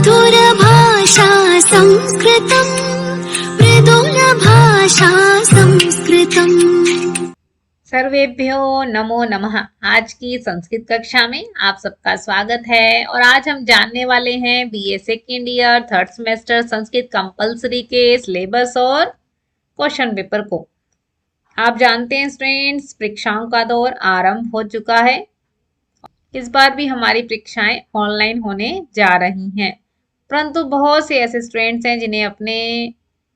मधुरभाषा संस्कृतम् मृदुलभाषा संस्कृतम्। सर्वेभ्यो नमो नमः। आज की संस्कृत कक्षा में आप सबका स्वागत है और आज हम जानने वाले हैं BA second year third semester Sanskrit compulsory के सिलेबस और क्वेश्चन पेपर को। आप जानते हैं स्टूडेंट्स, परीक्षाओं का दौर आरंभ हो चुका है। इस बार भी हमारी परीक्षाएं ऑनलाइन होने जा रही हैं, परंतु बहुत से ऐसे स्टूडेंट्स हैं जिन्हें अपने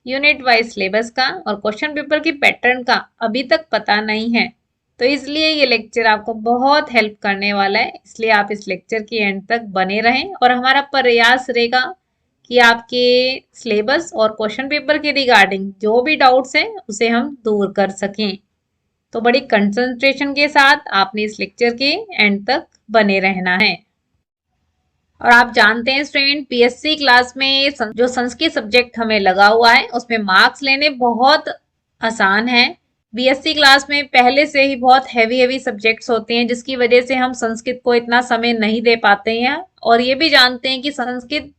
यूनिट वाइज सिलेबस का और क्वेश्चन पेपर की पैटर्न का अभी तक पता नहीं है। तो इसलिए ये लेक्चर आपको बहुत हेल्प करने वाला है, इसलिए आप इस लेक्चर के एंड तक बने रहें और हमारा प्रयास रहेगा कि आपके सिलेबस और क्वेश्चन पेपर के रिगार्डिंग जो भी डाउट्स हैं उसे हम दूर कर सकें। तो बड़ी कंसंट्रेशन के साथ आपने इस लेक्चर के एंड तक बने रहना है। और आप जानते हैं स्टूडेंट, पीएससी क्लास में जो संस्कृत सब्जेक्ट हमें लगा हुआ है उसमें मार्क्स लेने बहुत आसान है। बीएससी क्लास में पहले से ही बहुत हैवी सब्जेक्ट्स होते हैं, जिसकी वजह से हम संस्कृत को इतना समय नहीं दे पाते हैं और ये भी जानते हैं कि संस्कृत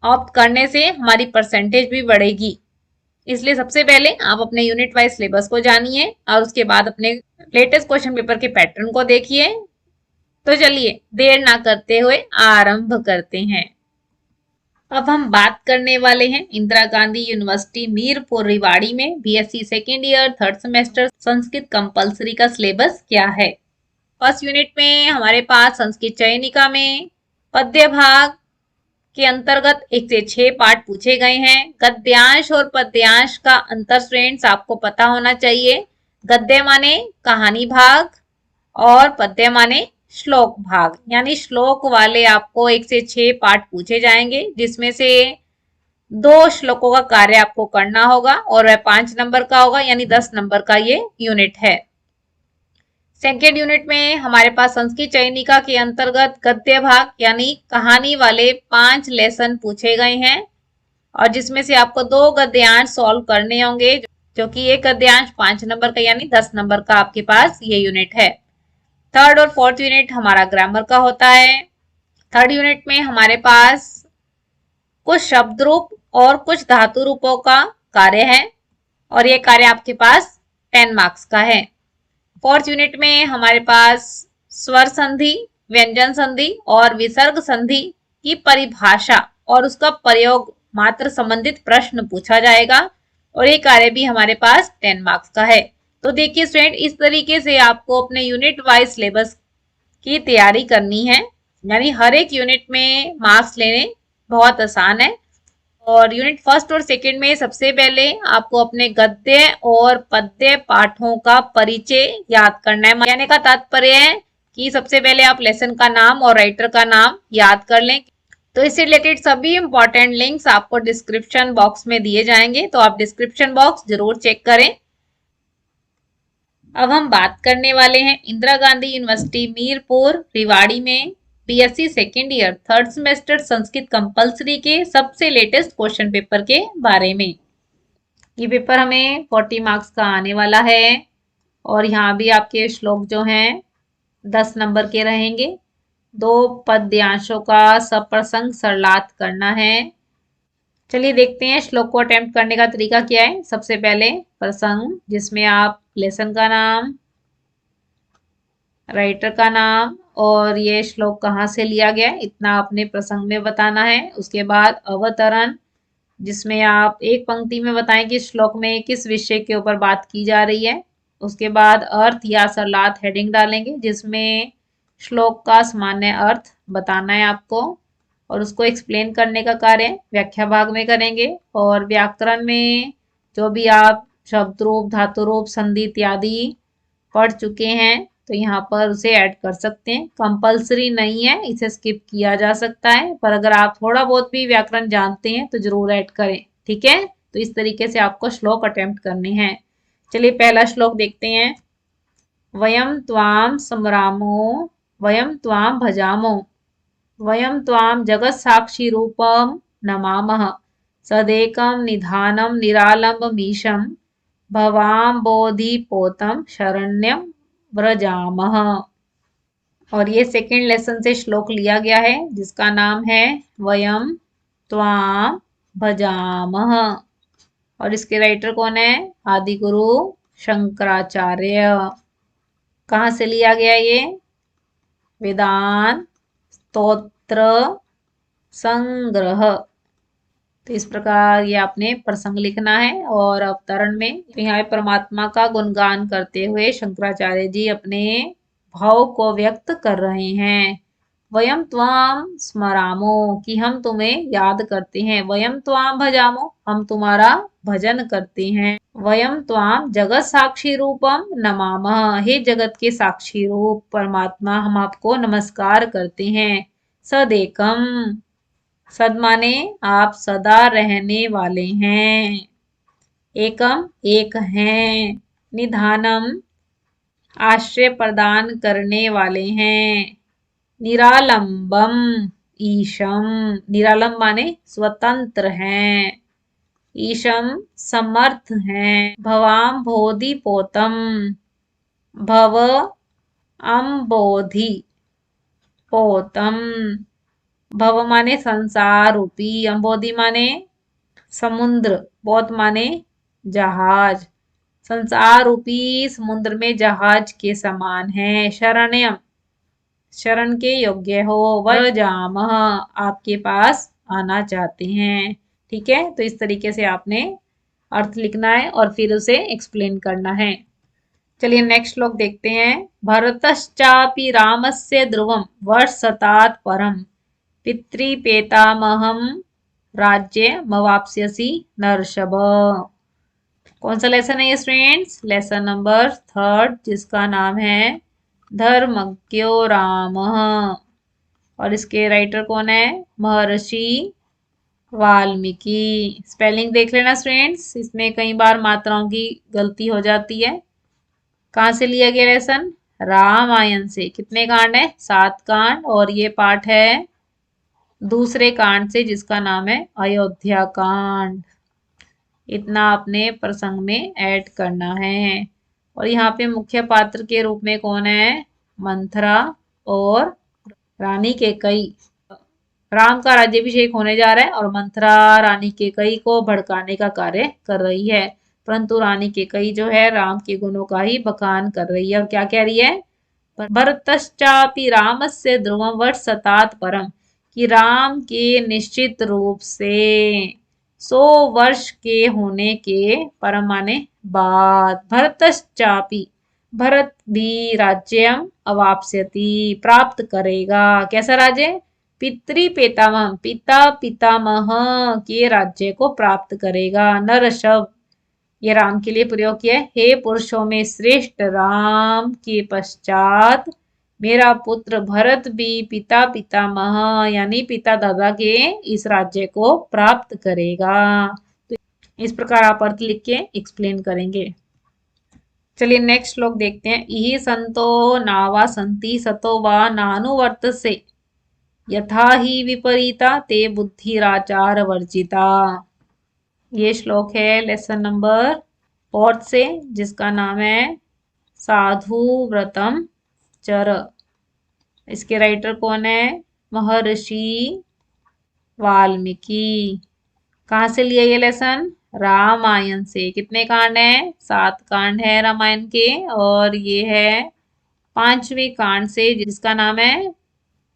ऑप्ट करने से हमारी परसेंटेज भी बढ़ेगी। इसलिए सबसे पहले आप अपने यूनिट वाइज सिलेबस को जानिए और उसके बाद अपने लेटेस्ट क्वेश्चन पेपर के पैटर्न को देखिए। तो चलिए देर ना करते हुए आरंभ करते हैं। अब हम बात करने वाले हैं इंदिरा गांधी यूनिवर्सिटी मीरपुर रेवाड़ी में BSc second year third semester Sanskrit compulsory का सिलेबस क्या है। फर्स्ट यूनिट में हमारे पास संस्कृत चयनिका में पद्य भाग के अंतर्गत 1 से 6 पार्ट पूछे गए हैं। गद्यांश और पद्यांश का अंतर स्टूडेंट्स आपको पता होना चाहिए। गद्य माने कहानी भाग और पद्य माने श्लोक भाग, यानी श्लोक वाले आपको 1 से 6 पार्ट पूछे जाएंगे, जिसमें से 2 श्लोकों का कार्य आपको करना होगा और वह 5 नंबर का होगा, यानी 10 नंबर का ये यूनिट है। सेकेंड यूनिट में हमारे पास संस्कृत चयनिका के अंतर्गत गद्य भाग यानी कहानी वाले 5 लेसन पूछे गए हैं और जिसमें से आपको 2 गद्यांश सॉल्व करने होंगे, जो कि एक गद्यांश 5 नंबर का यानी 10 नंबर का आपके पास ये यूनिट है। थर्ड और फोर्थ यूनिट हमारा ग्रामर का होता है। थर्ड यूनिट में हमारे पास कुछ शब्द रूप और कुछ धातु रूपों का कार्य है और ये कार्य आपके पास 10 मार्क्स का है। फोर्थ यूनिट में हमारे पास स्वर संधि, व्यंजन संधि और विसर्ग संधि की परिभाषा और उसका प्रयोग मात्र संबंधित प्रश्न पूछा जाएगा और ये कार्य भी हमारे पास 10 मार्क्स का है। तो देखिए स्टूडेंट, इस तरीके से आपको अपने यूनिट वाइज सिलेबस की तैयारी करनी है, यानी हर एक यूनिट में मार्क्स लेने बहुत आसान है। और यूनिट फर्स्ट और सेकंड में सबसे पहले आपको अपने गद्य और पद्य पाठों का परिचय याद करना है। कहने का तात्पर्य है कि सबसे पहले आप लेसन का नाम और राइटर का नाम याद कर लें। तो इससे रिलेटेड सभी इंपॉर्टेंट लिंक्स आपको डिस्क्रिप्शन बॉक्स में दिए जाएंगे, तो आप डिस्क्रिप्शन बॉक्स जरूर चेक करें। अब हम बात करने वाले हैं इंदिरा गांधी यूनिवर्सिटी मीरपुर रेवाड़ी में BSc second year third semester Sanskrit compulsory के सबसे लेटेस्ट क्वेश्चन पेपर के बारे में। ये पेपर हमें 40 मार्क्स का आने वाला है और यहाँ भी आपके श्लोक जो हैं 10 नंबर के रहेंगे। 2 पद्यांशों का सप्रसंग सरलार्थ करना है। चलिए देखते हैं श्लोक को अटेम्प्ट करने का तरीका क्या है। सबसे पहले प्रसंग, जिसमें आप लेसन का नाम, राइटर का नाम और ये श्लोक कहाँ से लिया गया है इतना आपने प्रसंग में बताना है। उसके बाद अवतरण, जिसमें आप एक पंक्ति में बताएं कि श्लोक में किस विषय के ऊपर बात की जा रही है। उसके बाद अर्थ या सरलार्थ हेडिंग डालेंगे, जिसमें श्लोक का सामान्य अर्थ बताना है आपको और उसको एक्सप्लेन करने का कार्य व्याख्या भाग में करेंगे। और व्याकरण में जो भी आप शब्द रूप, धातु रूप, संधि इत्यादि पढ़ चुके हैं तो यहाँ पर उसे ऐड कर सकते हैं। कंपलसरी नहीं है, इसे स्किप किया जा सकता है, पर अगर आप थोड़ा बहुत भी व्याकरण जानते हैं तो जरूर ऐड करें, ठीक है। तो इस तरीके से आपको श्लोक अटेम्प्ट करने हैं। चलिए पहला श्लोक देखते हैं। वयम त्वाम समरामो वयम त्वाम भजामो वयम त्वाम जगत साक्षी रूपम नमामः सदेकम निधानम निरालंबमीशम भवाम बोधिपोतम शरण्यम व्रजामः। और ये सेकेंड लेसन से श्लोक लिया गया है जिसका नाम है वयम त्वां भजामः। और इसके राइटर कौन है? आदि गुरु शंकराचार्य। कहाँ से लिया गया ये? वेदांत स्तोत्र संग्रह। तो इस प्रकार ये आपने प्रसंग लिखना है। और अवतरण में यहाँ परमात्मा का गुणगान करते हुए शंकराचार्य जी अपने भाव को व्यक्त कर रहे हैं। वयम त्वाम स्मरामो, कि हम तुम्हें याद करते हैं। वयम त्वाम भजामो, हम तुम्हारा भजन करते हैं। वयम त्वाम जगत साक्षी रूपम नमामः, हे जगत के साक्षी रूप परमात्मा हम आपको नमस्कार करते हैं। सदेकम, सद माने आप सदा रहने वाले हैं। एकम एक हैं। निधानम आश्रय प्रदान करने वाले हैं। निरालंबम ईशम, निरालंब माने स्वतंत्र हैं। ईशम समर्थ हैं। भवाम बोधि पोतम, भव अम्बोधि पोतम। भव माने संसार रूपी, अम्बोधि माने समुद्र, पोत माने जहाज। संसार रूपी समुद्र में जहाज के समान है। शरण्यम, शरण के योग्य हो। वह जामह, आपके पास आना चाहते हैं। ठीक है, तो इस तरीके से आपने अर्थ लिखना है और फिर उसे एक्सप्लेन करना है। चलिए नेक्स्ट श्लोक देखते हैं। भरतश्चापि रामस्य ध्रुवं वर्षशतात् परम पितृपेतामहं राज्यमवाप्स्यसि नरषभ। कौन सा लेसन है ये स्टूडेंट्स? लेसन नंबर 3, जिसका नाम है धर्मज्ञो रामः। और इसके राइटर कौन है? महर्षि वाल्मीकि। स्पेलिंग देख लेना स्टूडेंट्स, इसमें कई बार मात्राओं की गलती हो जाती है। कहाँ से लिया गया लेसन? रामायण से। कितने कांड है? 7 कांड। और ये पाठ है दूसरे कांड से, जिसका नाम है अयोध्या कांड। इतना आपने प्रसंग में ऐड करना है। और यहाँ पे मुख्य पात्र के रूप में कौन है? मंथरा और रानी केकई। राम का राज्याभिषेक होने जा रहा है और मंथरा रानी केकई को भड़काने का कार्य कर रही है। परंतु रानी केकई जो है राम के गुणों का ही बखान कर रही है। और क्या कह रही है? भरतश्चापि रामस्य ध्रुवं वर्षशतात् परम, कि राम के निश्चित रूप से 100 वर्ष के होने के, परम माने बाद, भरतश्चापि भरत भी राज्यम अवाप्स्यति प्राप्त करेगा। कैसा राज्य? पितृपेतामह, पिता पितामह के राज्य को प्राप्त करेगा। नरषभ, ये राम के लिए प्रयोग किया है। हे पुरुषों में श्रेष्ठ राम के पश्चात मेरा पुत्र भरत भी पिता पितामह यानी पिता दादा के इस राज्य को प्राप्त करेगा। तो इस प्रकार आप अर्थ लिख के एक्सप्लेन करेंगे। चलिए नेक्स्ट श्लोक देखते हैं। इहि संतो नावा संति सतो वा नानुवर्तसे यथा ही विपरीता ते बुद्धिराचार वर्जिता। ये श्लोक है लेसन नंबर 4 से, जिसका नाम है साधु व्रतम चर। इसके राइटर कौन है? महर्षि वाल्मीकि। कहाँ से लिया ये लेसन? रामायण से। कितने कांड हैं? 7 कांड है रामायण के। और ये है 5वें कांड से, जिसका नाम है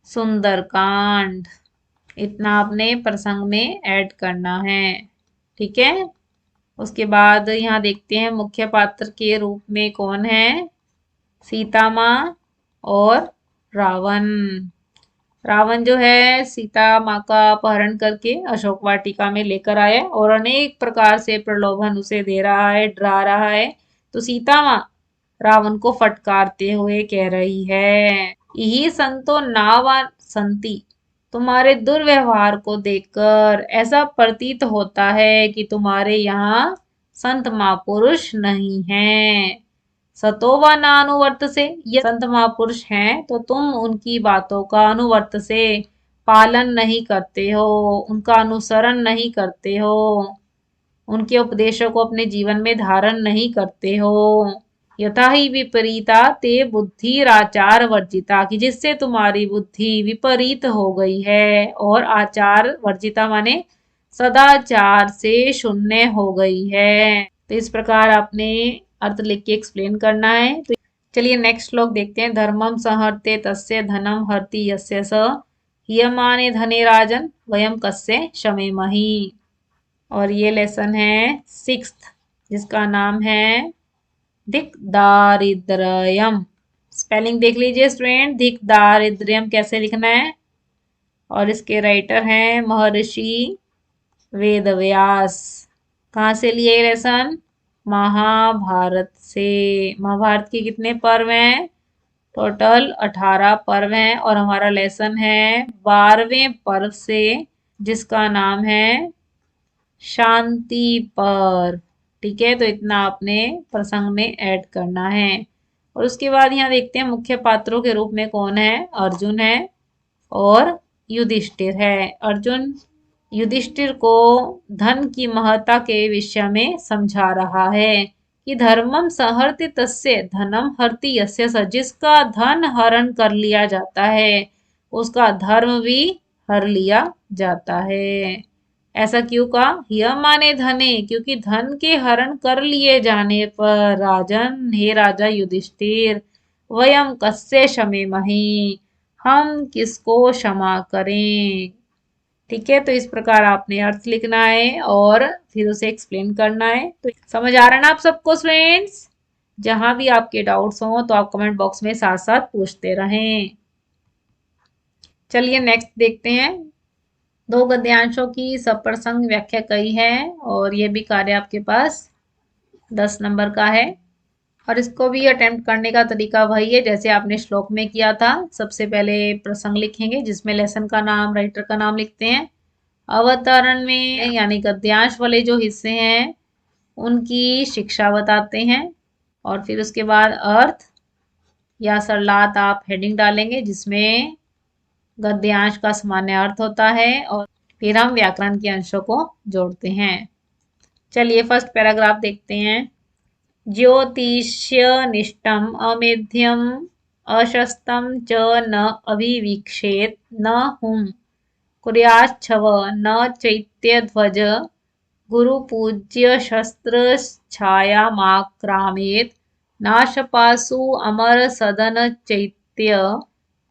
सुंदर कांड। इतना आपने प्रसंग में ऐड करना है। ठीक है, उसके बाद यहाँ देखते हैं मुख्य पात्र के रूप में कौन है? सीता माँ और रावण। रावण जो है सीता माँ का अपहरण करके अशोक वाटिका में लेकर आया और अनेक प्रकार से प्रलोभन उसे दे रहा है, डरा रहा है। तो सीता माँ रावण को फटकारते हुए कह रही है, यही संतो नावा संति, तुम्हारे दुर्व्यवहार को देखकर ऐसा प्रतीत होता है कि तुम्हारे यहाँ संत महापुरुष नहीं है। सतो व नानुवर्त से, ये संत महापुरुष हैं तो तुम उनकी बातों का अनुवर्त से पालन नहीं करते हो, उनका अनुसरण नहीं करते हो, उनके उपदेशों को अपने जीवन में धारण नहीं करते हो। यथा ही विपरीता ते बुद्धिराचार वर्जिता, कि जिससे तुम्हारी बुद्धि विपरीत हो गई है और आचार वर्जिता माने सदाचार से शून्य हो गई है। तो इस प्रकार आपने अर्थ लिख के एक्सप्लेन करना है। तो चलिए नेक्स्ट श्लोक देखते हैं। धर्मम संहर्ते तस्य धनम हर्ति यस्य स हीयमाने धने राजन वयम कस्य शमेमहि। और ये लेसन है 6th, जिसका नाम है धिक दारिद्र्यम। स्पेलिंग देख लीजिए स्टूडेंट, धिक दारिद्र्यम कैसे लिखना है। और इसके राइटर हैं महर्षि वेदव्यास। कहाँ से लिए लेसन? महाभारत से। महाभारत के कितने पर्व हैं? टोटल 18 पर्व हैं और हमारा लेसन है 12वें पर्व से, जिसका नाम है शांति पर। ठीक है, तो इतना आपने प्रसंग में ऐड करना है। और उसके बाद यहाँ देखते हैं मुख्य पात्रों के रूप में कौन है। अर्जुन है और युधिष्ठिर है। अर्जुन युधिष्ठिर को धन की महत्ता के विषय में समझा रहा है कि धर्मम संहरति तस्य धनम हरति यस्य स, जिसका धन हरण कर लिया जाता है उसका धर्म भी हर लिया जाता है। ऐसा क्यों कहा? यह माने धने, क्योंकि धन के हरण कर लिए जाने पर राजन, हे राजा युधिष्ठिर, वयम कस्य शमेमहि, हम किसको क्षमा करें। ठीक है, तो इस प्रकार आपने अर्थ लिखना है और फिर उसे एक्सप्लेन करना है। तो समझ आ रहा है ना आप सबको फ्रेंड्स? जहां भी आपके डाउट्स हो तो आप कमेंट बॉक्स में साथ साथ पूछते रहें। चलिए नेक्स्ट देखते हैं। 2 गद्यांशों की सप्रसंग व्याख्या कही है और ये भी कार्य आपके पास 10 नंबर का है। और इसको भी अटेम्प्ट करने का तरीका वही है जैसे आपने श्लोक में किया था। सबसे पहले प्रसंग लिखेंगे जिसमें लेसन का नाम, राइटर का नाम लिखते हैं। अवतरण में यानी गद्यांश वाले जो हिस्से हैं उनकी शिक्षा बताते हैं और फिर उसके बाद अर्थ या सरलात आप हेडिंग डालेंगे जिसमें गद्यांश का सामान्य अर्थ होता है और फिर हम व्याकरण के अंशों को जोड़ते हैं। चलिए फर्स्ट पैराग्राफ देखते हैं। ज्योतिष्यनिष्ठम अमेध्यम अशस्त्रम च न अभिवीक्षेत न हुम कुर्याच्छव न चैत्यध्वज गुरुपूज्य शस्त्र छायामाक्रामेत नाशपासु अमर सदन चैत्य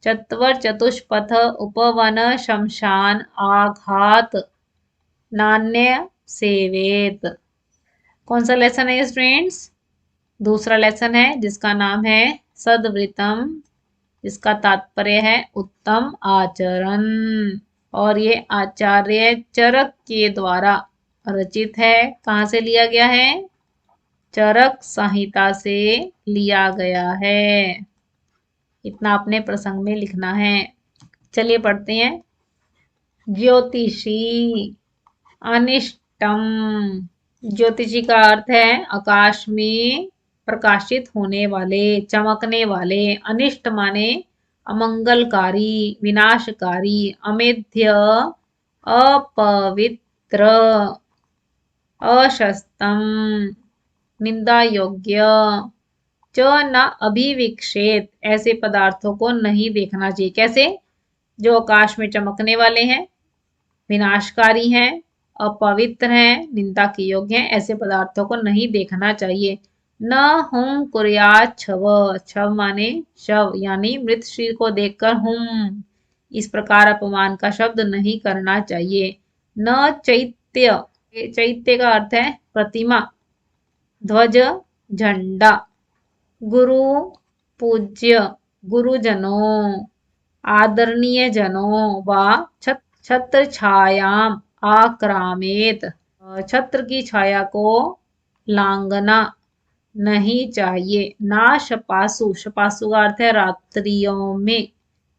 चत्वर चतुष्पथ उपवन शमशान आघात नान्य सेवेत। कौन सा लेसन है स्टूडेंट्स? दूसरा लेसन है जिसका नाम है सदवृतम, जिसका तात्पर्य है उत्तम आचरण। और ये आचार्य चरक के द्वारा रचित है। कहाँ से लिया गया है? चरक संहिता से लिया गया है। इतना अपने प्रसंग में लिखना है। चलिए पढ़ते हैं। ज्योतिषी अनिष्टम, ज्योतिषी का अर्थ है आकाश में प्रकाशित होने वाले, चमकने वाले। अनिष्ट माने अमंगलकारी, विनाशकारी। अमेध्य अपवित्र, अशस्तम निंदा योग्य। च न अभिविक्षेत, ऐसे पदार्थों को नहीं देखना चाहिए। कैसे? जो आकाश में चमकने वाले हैं, विनाशकारी हैं, अपवित्र हैं, निंदा के योग्य हैं, ऐसे पदार्थों को नहीं देखना चाहिए। न हुम कुर्यात छव, छव माने शव यानी मृत शरीर को देखकर हुम, इस प्रकार अपमान का शब्द नहीं करना चाहिए। न चैत्य, चैत्य का अर्थ है प्रतिमा, ध्वज झंडा। गुरु पूज्य, गुरुजनों, आदरणीय जनों व छत्र छायाम आक्रामेत, छत्र की छाया को लांगना नहीं चाहिए। नाशपासु, शपासु का अर्थ है रात्रियों में।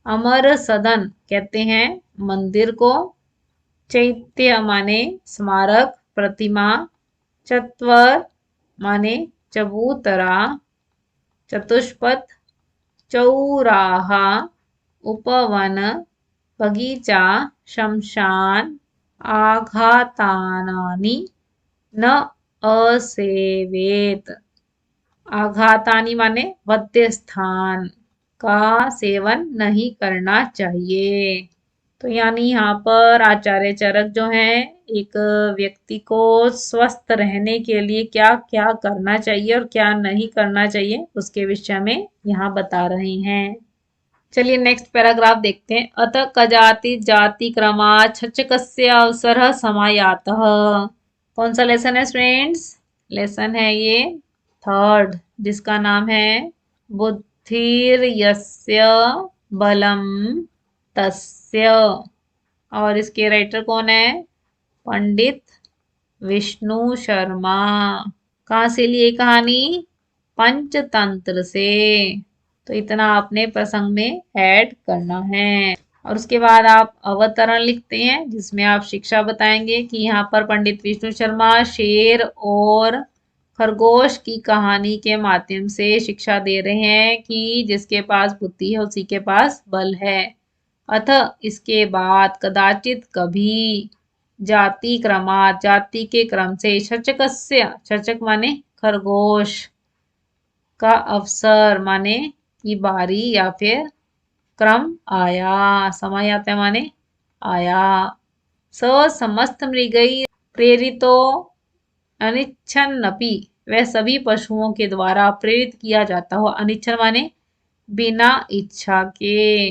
अमर सदन कहते हैं मंदिर को। चैत्य माने स्मारक, प्रतिमा। चत्वर माने चबूतरा, चतुष्पथ चौराहा, उपवन बगीचा, शमशान, आघातानानि न असेवेत, आघातानि माने वध्य स्थान का सेवन नहीं करना चाहिए। तो यानी यहाँ पर आचार्य चरक जो है एक व्यक्ति को स्वस्थ रहने के लिए क्या क्या करना चाहिए और क्या नहीं करना चाहिए उसके विषय में यहाँ बता रहे हैं। चलिए नेक्स्ट पैराग्राफ देखते हैं। अतः कजाति जाति क्रमा छचकस्य अवसर समायातः। कौन सा लेसन है स्टूडेंट्स? लेसन है ये थर्ड, जिसका नाम है बुद्धिर्यस्य बलम तस्य। और इसके राइटर कौन है? पंडित विष्णु शर्मा। कहाँ से लिए कहानी? पंचतंत्र से। तो इतना आपने प्रसंग में ऐड करना है। और उसके बाद आप अवतरण लिखते हैं जिसमें आप शिक्षा बताएंगे कि यहाँ पर पंडित विष्णु शर्मा शेर और खरगोश की कहानी के माध्यम से शिक्षा दे रहे हैं कि जिसके पास बुद्धि है उसी के पास बल है। अतः इसके बाद कदाचित कभी जाति क्रमात जाति के क्रम से छचकस्य, छचक माने खरगोश, का अवसर माने की बारी या फिर क्रम आया, समय आता है माने आया। स समस्त मृगई प्रेरितो अनिच्छन्नपि, वह सभी पशुओं के द्वारा प्रेरित किया जाता हो। अनिच्छन माने बिना इच्छा के।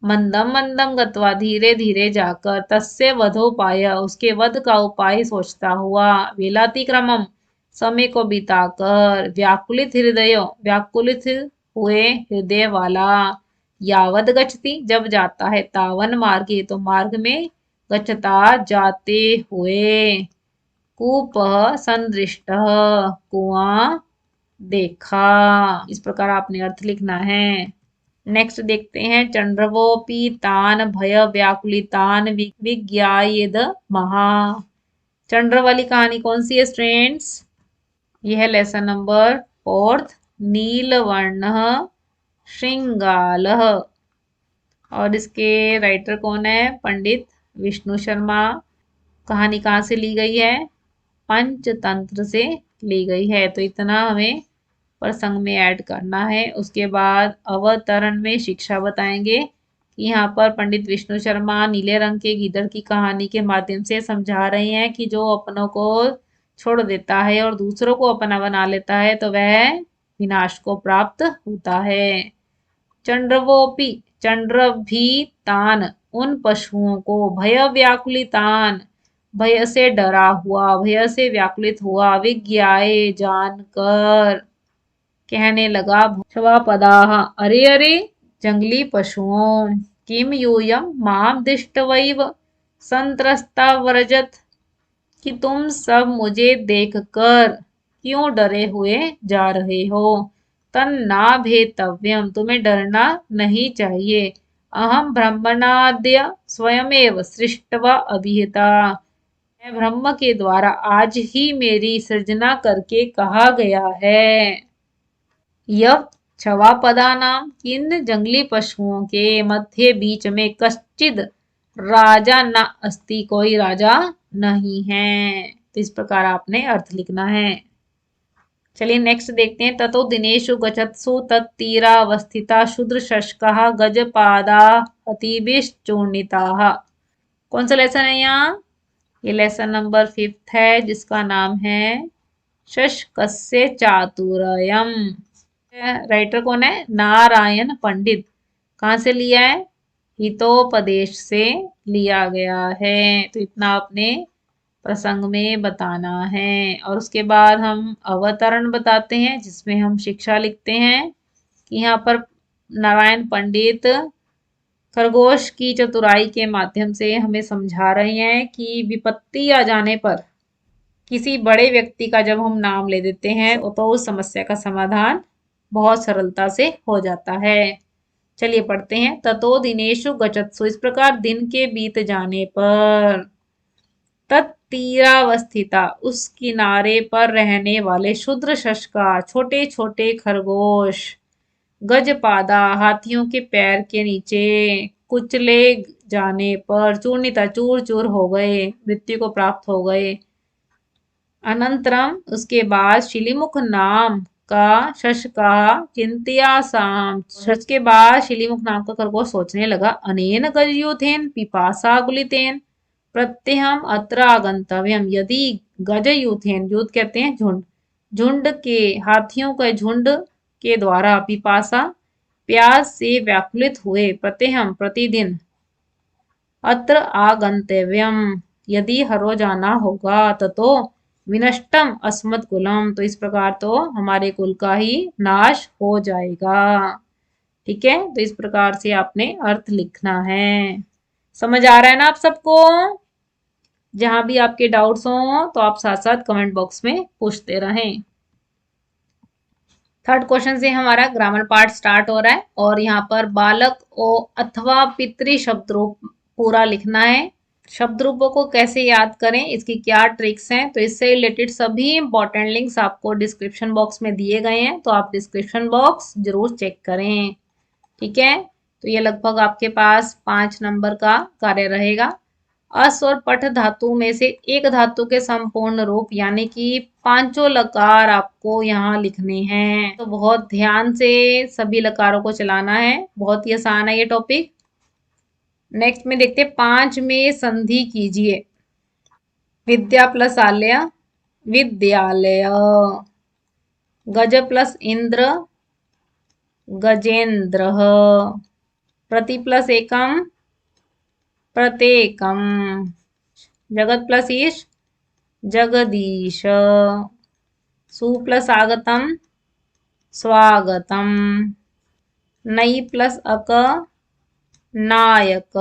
मंदम मंदम गत्वा, धीरे धीरे जाकर, तस्य वधोपाय, उसके वध का उपाय सोचता हुआ। वेलातिक्रमम, समय को बिताकर। व्याकुलित हृदय, व्याकुलित हुए हृदय वाला। यावद गच्छति, जब जाता है। तावन मार्गे, तो मार्ग में। गच्छता, जाते हुए। कूप संदृष्ट, कुआं देखा। इस प्रकार आपने अर्थ लिखना है। नेक्स्ट देखते हैं। चंद्रवोपी तान भय व्याकुलितान विज्ञायेद महा। चंद्र वाली कहानी कौन सी है स्टूडेंट्स? यह है लेसन नंबर 4, नीलवर्ण श्रृंगाल। और इसके राइटर कौन है? पंडित विष्णु शर्मा। कहानी कहाँ से ली गई है? पंचतंत्र से ली गई है। तो इतना हमें प्रसंग में ऐड करना है। उसके बाद अवतरण में शिक्षा बताएंगे कि यहाँ पर पंडित विष्णु शर्मा नीले रंग के गीदड़ की कहानी के माध्यम से समझा रहे हैं कि जो अपनों को छोड़ देता है और दूसरों को अपना बना लेता है तो वह विनाश को प्राप्त होता है। चंद्रवोपी, चंद्र भी तान, उन पशुओं को। भय व्याकुलितान, भय से डरा हुआ, भय से व्याकुलित हुआ। विज्ञाए, जानकर। कहने लगा, भूषवापदाः, अरे अरे जंगली पशुओं। किम यूयम माम दृष्ट्वैव संत्रस्ता व्रजत, कि तुम सब मुझे देखकर क्यों डरे हुए जा रहे हो। तन्ना भेतव्यम, तुम्हें डरना नहीं चाहिए। अहम ब्रह्मणाद्य स्वयमेव सृष्टवा अभिहिता, मैं ब्रह्म के द्वारा आज ही मेरी सृजना करके कहा गया है। यह छवापदा नाम, किन जंगली पशुओं के मध्य बीच में कश्चिद राजा न अस्ति, कोई राजा नहीं है। तो इस प्रकार आपने अर्थ लिखना है। चलिए नेक्स्ट देखते हैं। ततो दिनेषु गच्छत्सु तत्तीरावस्थिता शूद्रशस्काः गजपादाः अतिभिश्चूर्णिताः। कौन सा लेसन है यहाँ? ये लेसन नंबर 5 है जिसका नाम है शस्कस्य चातुर्यम। राइटर कौन है? नारायण पंडित। कहाँ से लिया है? हितोपदेश से लिया गया है। तो इतना आपने प्रसंग में बताना है। और उसके बाद हम अवतरण बताते हैं जिसमें हम शिक्षा लिखते हैं कि यहाँ पर नारायण पंडित खरगोश की चतुराई के माध्यम से हमें समझा रहे हैं कि विपत्ति आ जाने पर किसी बड़े व्यक्ति का जब हम नाम ले देते हैं तो उस समस्या का समाधान बहुत सरलता से हो जाता है। चलिए पढ़ते हैं। ततो दिनेषु गच्छत्सु, इस प्रकार दिन के बीत जाने पर। तत्तीरावस्थिता, उस किनारे पर रहने वाले। शूद्र शस्का, छोटे छोटे खरगोश। गजपादा, हाथियों के पैर के नीचे। कुचले जाने पर। चूर्णिता, चूर चूर हो गए, मृत्यु को प्राप्त हो गए। अनंतरम, उसके बाद। शिलीमुख नाम का शश का चिंतयासाम, शश के बाद शिलीमुख नाम का खरगोश सोचने लगा। अनेन गजयूथेन पिपासा गुलितेन प्रत्यहम अत्र आगंतव्यम, यदि गजयूथेन, यूथ कहते हैं झुंड, झुंड के हाथियों के झुंड के द्वारा पिपासा प्यास से व्याकुलित हुए प्रत्यहम प्रतिदिन अत्र आगंतव्यम यदि हरो जाना होगा ततो विनष्टम अस्मत् कुलम, तो इस प्रकार तो हमारे कुल का ही नाश हो जाएगा। ठीक है, तो इस प्रकार से आपने अर्थ लिखना है। समझ आ रहा है ना आप सबको? जहां भी आपके डाउट्स हो तो आप साथ साथ कमेंट बॉक्स में पूछते रहें। थर्ड क्वेश्चन से हमारा ग्रामर पार्ट स्टार्ट हो रहा है और यहाँ पर बालक अथवा पितृ शब्द रूप पूरा लिखना है। शब्द रूपों को कैसे याद करें, इसकी क्या ट्रिक्स हैं, तो इससे रिलेटेड सभी इंपॉर्टेंट लिंक्स आपको डिस्क्रिप्शन बॉक्स में दिए गए हैं, तो आप डिस्क्रिप्शन बॉक्स जरूर चेक करें। ठीक है, तो ये लगभग आपके पास 5 नंबर का कार्य रहेगा। अस और पठ धातु में से एक धातु के संपूर्ण रूप यानी कि पांचों लकार आपको यहाँ लिखने हैं, तो बहुत ध्यान से सभी लकारों को चलाना है। बहुत ही आसान है ये टॉपिक। नेक्स्ट में देखते हैं 5 में संधि कीजिए। विद्या प्लस आलय विद्यालय, गज प्लस इंद्र गजेंद्र, प्रति प्लस एकम प्रत्येकम, जगत प्लस ईश जगदीश, सु प्लस आगतम स्वागतम, नई प्लस अक नायक,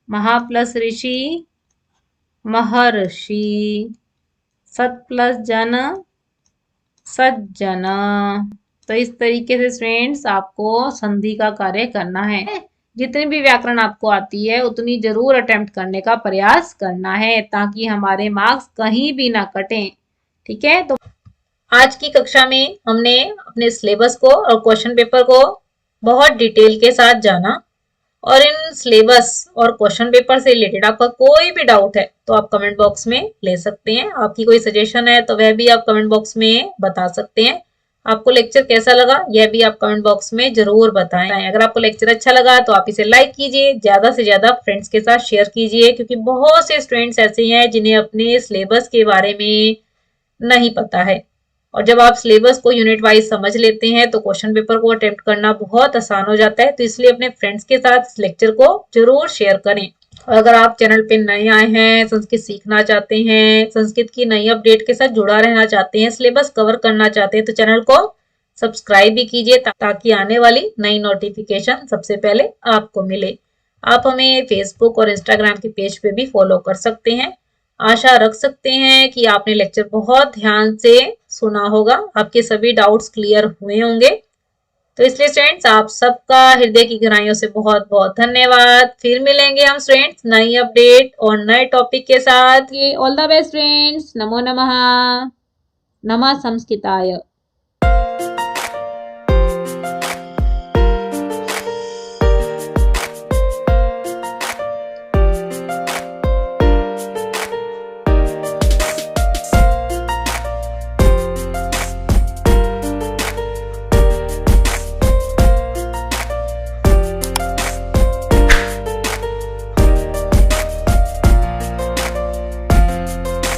महा प्लस ऋषि महर्षि, सत प्लस जन सज्जन। तो इस तरीके से स्टूडेंट्स आपको संधि का कार्य करना है। जितनी भी व्याकरण आपको आती है उतनी जरूर अटेम्प्ट करने का प्रयास करना है ताकि हमारे मार्क्स कहीं भी ना कटें। ठीक है, तो आज की कक्षा में हमने अपने सिलेबस को और क्वेश्चन पेपर को बहुत डिटेल के साथ जाना, और इन सिलेबस और क्वेश्चन पेपर से रिलेटेड आपका कोई भी डाउट है तो आप कमेंट बॉक्स में ले सकते हैं। आपकी कोई सजेशन है तो वह भी आप कमेंट बॉक्स में बता सकते हैं। आपको लेक्चर कैसा लगा यह भी आप कमेंट बॉक्स में जरूर बताएं। अगर आपको लेक्चर अच्छा लगा तो आप इसे लाइक कीजिए, ज्यादा से ज्यादा फ्रेंड्स के साथ शेयर कीजिए, क्योंकि बहुत से स्टूडेंट्स ऐसे हैं जिन्हें अपने सिलेबस के बारे में नहीं पता है, और जब आप सिलेबस को यूनिट वाइज समझ लेते हैं तो क्वेश्चन पेपर को अटेम्प्ट करना बहुत आसान हो जाता है। तो इसलिए अपने फ्रेंड्स के साथ इस लेक्चर को जरूर शेयर करें। और अगर आप चैनल पे नए आए हैं, संस्कृत सीखना चाहते हैं, संस्कृत की नई अपडेट के साथ जुड़ा रहना चाहते हैं, सिलेबस कवर करना चाहते हैं, तो चैनल को सब्सक्राइब भी कीजिए ताकि आने वाली नई नोटिफिकेशन सबसे पहले आपको मिले। आप हमें फेसबुक और इंस्टाग्राम के पेज पे भी फॉलो कर सकते हैं। आशा रख सकते हैं कि आपने लेक्चर बहुत ध्यान से सुना होगा, आपके सभी डाउट्स क्लियर हुए होंगे। तो इसलिए स्टूडेंट्स आप सबका हृदय की गहराइयों से बहुत बहुत धन्यवाद। फिर मिलेंगे हम स्टूडेंट्स नई अपडेट और नए टॉपिक के साथ। All the best students. नमो नमः। नमः संस्कृताय।